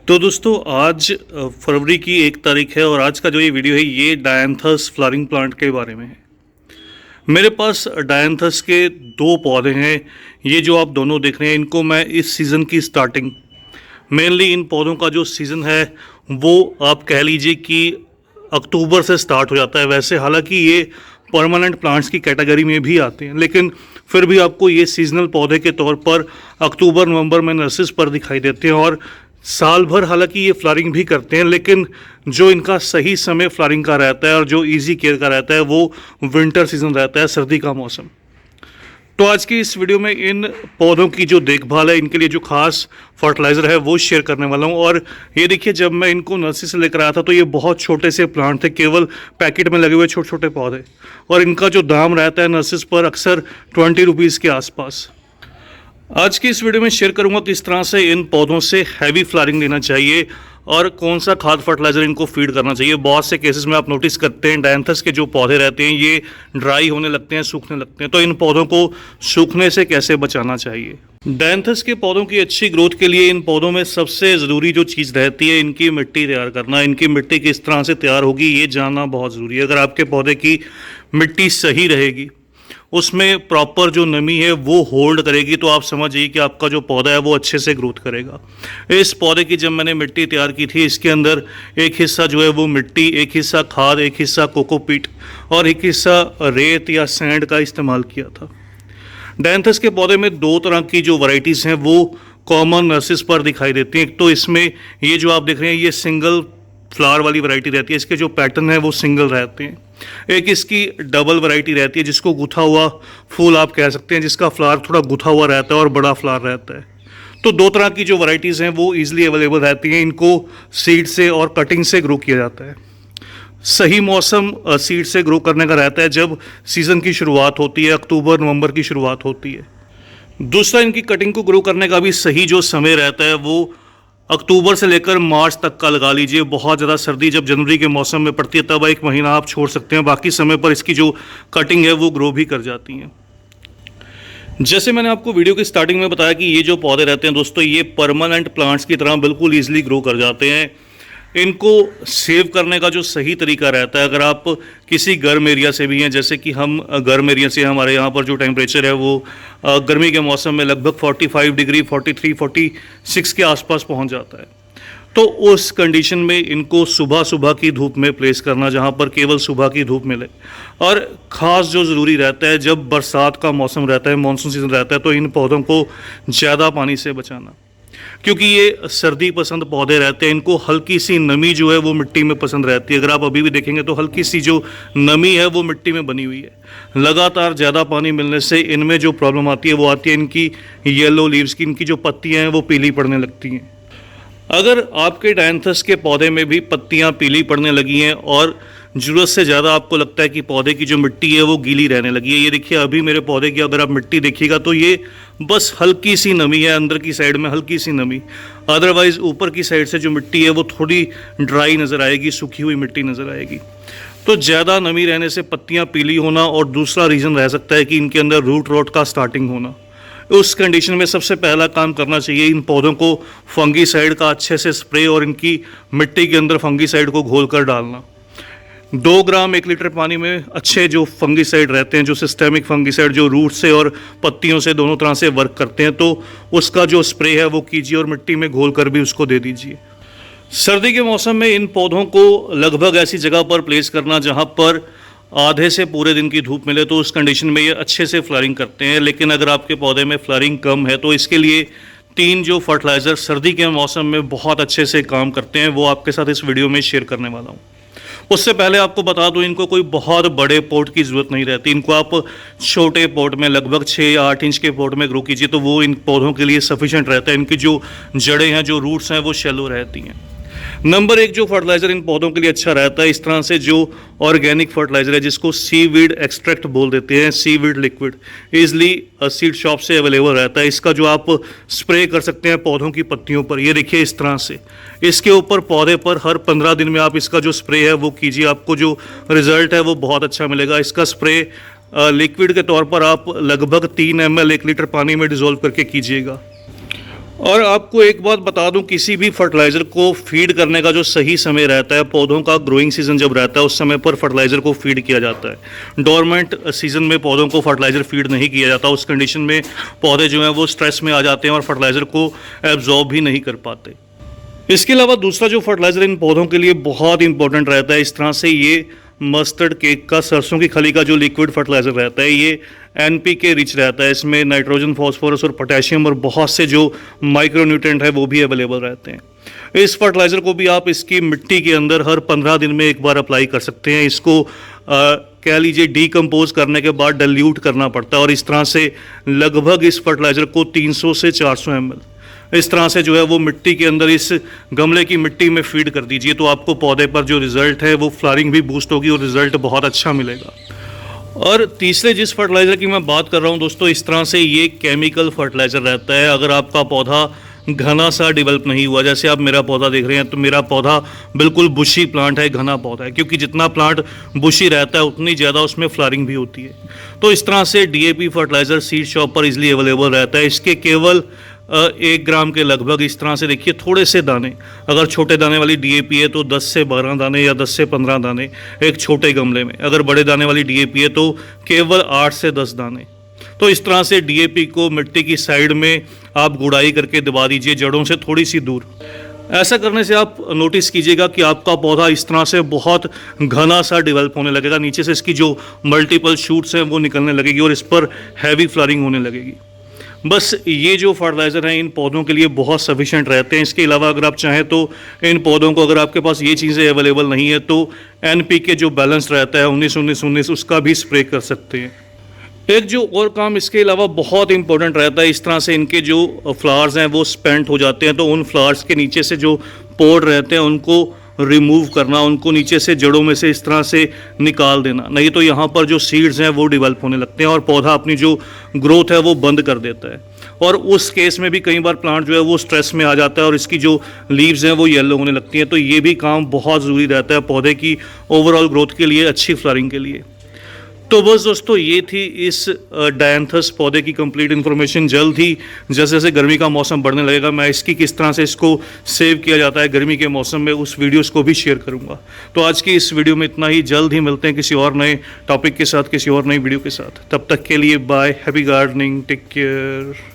तो दोस्तों आज फरवरी की 1 तारीख है और आज का जो ये वीडियो है ये डायंथस फ्लावरिंग प्लांट के बारे में है। मेरे पास डायंथस के 2 पौधे हैं। ये जो आप दोनों देख रहे हैं इनको मैं इस सीज़न की स्टार्टिंग, मेनली इन पौधों का जो सीज़न है वो आप कह लीजिए कि अक्टूबर से स्टार्ट हो जाता है। वैसे हालांकि ये परमानेंट प्लांट्स की कैटेगरी में भी आते हैं, लेकिन फिर भी आपको ये सीजनल पौधे के तौर पर अक्टूबर नवंबर में नर्सरीज पर दिखाई देते हैं और साल भर हालांकि ये फ्लावरिंग भी करते हैं, लेकिन जो इनका सही समय फ्लावरिंग का रहता है और जो इजी केयर का रहता है वो विंटर सीजन रहता है, सर्दी का मौसम। तो आज की इस वीडियो में इन पौधों की जो देखभाल है, इनके लिए जो खास फर्टिलाइज़र है वो शेयर करने वाला हूँ। और ये देखिए, जब मैं इनको नर्सरी से लेकर आया था तो ये बहुत छोटे से प्लांट थे, केवल पैकेट में लगे हुए छोटे छोटे पौधे, और इनका जो दाम रहता है नर्सरीज पर अक्सर 20 रुपीज़ के आसपास। आज की इस वीडियो में शेयर करूंगा किस तरह से इन पौधों से हैवी फ्लावरिंग लेना चाहिए और कौन सा खाद फर्टिलाइज़र इनको फीड करना चाहिए। बहुत से केसेस में आप नोटिस करते हैं डायंथस के जो पौधे रहते हैं ये ड्राई होने लगते हैं, सूखने लगते हैं, तो इन पौधों को सूखने से कैसे बचाना चाहिए। डायंथस के पौधों की अच्छी ग्रोथ के लिए इन पौधों में सबसे ज़रूरी जो चीज़ रहती है इनकी मिट्टी तैयार करना। इनकी मिट्टी किस तरह से तैयार होगी ये जानना बहुत ज़रूरी है। अगर आपके पौधे की मिट्टी सही रहेगी, उसमें प्रॉपर जो नमी है वो होल्ड करेगी, तो आप समझ जाइए कि आपका जो पौधा है वो अच्छे से ग्रोथ करेगा। इस पौधे की जब मैंने मिट्टी तैयार की थी, इसके अंदर एक हिस्सा जो है वो मिट्टी, एक हिस्सा खाद, एक हिस्सा कोकोपीट और एक हिस्सा रेत या सैंड का इस्तेमाल किया था। डायंथस के पौधे में 2 तरह की जो वैरायटीज़ हैं वो कॉमन नर्सरीज पर दिखाई देती हैं। एक तो इसमें ये जो आप देख रहे हैं ये सिंगल फ्लावर वाली वैरायटी रहती है, इसके जो पैटर्न है वो सिंगल रहते हैं। एक इसकी डबल वैरायटी रहती है जिसको गुथा हुआ फूल आप कह सकते हैं, जिसका फ्लावर थोड़ा गुथा हुआ रहता है और बड़ा फ्लावर रहता है। तो 2 तरह की जो वैरायटीज़ हैं वो ईजिली अवेलेबल रहती हैं। इनको सीड से और कटिंग से ग्रो किया जाता है। सही मौसम सीड से ग्रो करने का रहता है जब सीज़न की शुरुआत होती है, अक्टूबर नवंबर की शुरुआत होती है। दूसरा, इनकी कटिंग को ग्रो करने का भी सही जो समय रहता है वो अक्टूबर से लेकर मार्च तक का लगा लीजिए। बहुत ज़्यादा सर्दी जब जनवरी के मौसम में पड़ती है तब 1 महीना आप छोड़ सकते हैं, बाकी समय पर इसकी जो कटिंग है वो ग्रो भी कर जाती हैं। जैसे मैंने आपको वीडियो की स्टार्टिंग में बताया कि ये जो पौधे रहते हैं दोस्तों ये परमानेंट प्लांट्स की तरह बिल्कुल ईजिली ग्रो कर जाते हैं। इनको सेव करने का जो सही तरीका रहता है, अगर आप किसी गर्म एरिया से भी हैं, जैसे कि हम गर्म एरिया से, हमारे यहाँ पर जो टेम्परेचर है वो गर्मी के मौसम में लगभग 45 डिग्री 43 46 के आसपास पहुँच जाता है, तो उस कंडीशन में इनको सुबह सुबह की धूप में प्लेस करना, जहाँ पर केवल सुबह की धूप मिले। और ख़ास जो ज़रूरी रहता है जब बरसात का मौसम रहता है, मानसून सीजन रहता है, तो इन पौधों को ज़्यादा पानी से बचाना, क्योंकि ये सर्दी पसंद पौधे रहते हैं। इनको हल्की सी नमी जो है वो मिट्टी में पसंद रहती है। अगर आप अभी भी देखेंगे तो हल्की सी जो नमी है वो मिट्टी में बनी हुई है। लगातार ज़्यादा पानी मिलने से इनमें जो प्रॉब्लम आती है वो आती है इनकी येलो लीव्स की, इनकी जो पत्तियाँ हैं वो पीली पड़ने लगती हैं। अगर आपके डायंथस के पौधे में भी पत्तियाँ पीली पड़ने लगी हैं और ज़रूरत से ज़्यादा आपको लगता है कि पौधे की जो मिट्टी है वो गीली रहने लगी है, ये देखिए अभी मेरे पौधे की अगर आप मिट्टी देखिएगा तो ये बस हल्की सी नमी है, अंदर की साइड में हल्की सी नमी, अदरवाइज़ ऊपर की साइड से जो मिट्टी है वो थोड़ी ड्राई नज़र आएगी, सूखी हुई मिट्टी नज़र आएगी। तो ज़्यादा नमी रहने से पत्तियाँ पीली होना, और दूसरा रीज़न रह सकता है कि इनके अंदर रूट रॉट का स्टार्टिंग होना। उस कंडीशन में सबसे पहला काम करना चाहिए इन पौधों को फंगीसाइड का अच्छे से स्प्रे और इनकी मिट्टी के अंदर फंगीसाइड को घोल कर डालना। 2 ग्राम 1 लीटर पानी में अच्छे जो फंगीसाइड रहते हैं, जो सिस्टेमिक फंगीसाइड जो रूट से और पत्तियों से दोनों तरह से वर्क करते हैं, तो उसका जो स्प्रे है वो कीजिए और मिट्टी में घोल कर भी उसको दे दीजिए। सर्दी के मौसम में इन पौधों को लगभग ऐसी जगह पर प्लेस करना जहाँ पर आधे से पूरे दिन की धूप मिले, तो उस कंडीशन में ये अच्छे से फ्लावरिंग करते हैं। लेकिन अगर आपके पौधे में फ्लावरिंग कम है तो इसके लिए 3 जो फर्टिलाइज़र सर्दी के मौसम में बहुत अच्छे से काम करते हैं वो आपके साथ इस वीडियो में शेयर करने वाला हूँ। उससे पहले आपको बता दूं, इनको कोई बहुत बड़े पॉट की ज़रूरत नहीं रहती। इनको आप छोटे पॉट में लगभग 6 या 8 इंच के पॉट में ग्रो कीजिए तो वो इन पौधों के लिए सफिशिएंट रहता है। इनकी जो जड़ें हैं, जो रूट्स हैं वो शैलो रहती हैं। नंबर 1 जो फर्टिलाइज़र इन पौधों के लिए अच्छा रहता है, इस तरह से जो ऑर्गेनिक फर्टिलाइज़र है जिसको सीवीड एक्सट्रैक्ट बोल देते हैं, seaweed liquid, easily seed shop से अवेलेबल रहता है। इसका जो आप स्प्रे कर सकते हैं पौधों की पत्तियों पर, ये देखिए इस तरह से इसके ऊपर पौधे पर हर 15 दिन में आप इसका जो स्प्रे है वो कीजिए, आपको जो रिज़ल्ट है वो बहुत अच्छा मिलेगा। इसका स्प्रे लिक्विड के तौर पर आप लगभग 3 ml 1 लीटर पानी में डिज़ोल्व करके कीजिएगा। और आपको एक बात बता दूं, किसी भी फर्टिलाइज़र को फीड करने का जो सही समय रहता है, पौधों का ग्रोइंग सीजन जब रहता है उस समय पर फर्टिलाइज़र को फीड किया जाता है। डोरमेंट सीजन में पौधों को फर्टिलाइज़र फीड नहीं किया जाता। उस कंडीशन में पौधे जो हैं वो स्ट्रेस में आ जाते हैं और फर्टिलाइज़र को एब्जॉर्ब भी नहीं कर पाते। इसके अलावा दूसरा जो फर्टिलाइज़र इन पौधों के लिए बहुत इंपॉर्टेंट रहता है, इस तरह से ये मस्टर्ड केक का, सरसों की खली का जो लिक्विड फर्टिलाइज़र रहता है, ये NPK रिच रहता है। इसमें नाइट्रोजन, फास्फोरस और पोटेशियम और बहुत से जो माइक्रोन्यूट्रिएंट है वो भी अवेलेबल रहते हैं। इस फर्टिलाइज़र को भी आप इसकी मिट्टी के अंदर हर 15 दिन में एक बार अप्लाई कर सकते हैं। इसको कह लीजिए डीकम्पोज करने के बाद डाइल्यूट करना पड़ता है और इस तरह से लगभग इस फर्टिलाइज़र को 300 से 400 ml इस तरह से जो है वो मिट्टी के अंदर इस गमले की मिट्टी में फीड कर दीजिए, तो आपको पौधे पर जो रिज़ल्ट है वो फ्लावरिंग भी बूस्ट होगी और रिज़ल्ट बहुत अच्छा मिलेगा। और तीसरे जिस फर्टिलाइज़र की मैं बात कर रहा हूँ दोस्तों, इस तरह से ये केमिकल फर्टिलाइज़र रहता है। अगर आपका पौधा घना सा डेवलप नहीं हुआ, जैसे आप मेरा पौधा देख रहे हैं, तो मेरा पौधा बिल्कुल बुशी प्लांट है, घना पौधा है, क्योंकि जितना प्लांट बुशी रहता है उतनी ज़्यादा उसमें फ्लावरिंग भी होती है। तो इस तरह से DAP फर्टिलाइज़र सीड शॉप पर इजीली अवेलेबल रहता है। इसके केवल 1 ग्राम के लगभग इस तरह से देखिए थोड़े से दाने, अगर छोटे दाने वाली DAP है तो 10 से 12 दाने या 10 से 15 दाने एक छोटे गमले में, अगर बड़े दाने वाली DAP है तो केवल 8 से 10 दाने। तो इस तरह से DAP को मिट्टी की साइड में आप गुड़ाई करके दबा दीजिए, जड़ों से थोड़ी सी दूर। ऐसा करने से आप नोटिस कीजिएगा कि आपका पौधा इस तरह से बहुत घना सा डेवलप होने लगेगा। नीचे से इसकी जो मल्टीपल शूट्स हैं वो निकलने लगेगी और इस पर हैवी फ्लावरिंग होने लगेगी। बस ये जो फर्टिलाइज़र हैं इन पौधों के लिए बहुत सफिशिएंट रहते हैं। इसके अलावा अगर आप चाहें तो इन पौधों को, अगर आपके पास ये चीज़ें अवेलेबल नहीं है, तो NPK जो बैलेंस रहता है 19-19-19 उसका भी स्प्रे कर सकते हैं। एक जो और काम इसके अलावा बहुत इंपॉर्टेंट रहता है, इस तरह से इनके जो फ्लावर्स हैं वो स्पेंट हो जाते हैं, तो उन फ्लावर्स के नीचे से जो पोड रहते हैं उनको रिमूव करना, उनको नीचे से जड़ों में से इस तरह से निकाल देना, नहीं तो यहाँ पर जो सीड्स हैं वो डेवलप होने लगते हैं और पौधा अपनी जो ग्रोथ है वो बंद कर देता है। और उस केस में भी कई बार प्लांट जो है वो स्ट्रेस में आ जाता है और इसकी जो लीव्स हैं वो येलो होने लगती हैं। तो ये भी काम बहुत ज़रूरी रहता है पौधे की ओवरऑल ग्रोथ के लिए, अच्छी फ्लावरिंग के लिए। तो बस दोस्तों ये थी इस डायंथस पौधे की कंप्लीट इन्फॉर्मेशन। जल्द ही जैसे जैसे गर्मी का मौसम बढ़ने लगेगा, मैं इसकी किस तरह से इसको सेव किया जाता है गर्मी के मौसम में, उस वीडियोस को भी शेयर करूंगा। तो आज की इस वीडियो में इतना ही। जल्द ही मिलते हैं किसी और नए टॉपिक के साथ, किसी और नई वीडियो के साथ। तब तक के लिए bye, happy gardening, take care.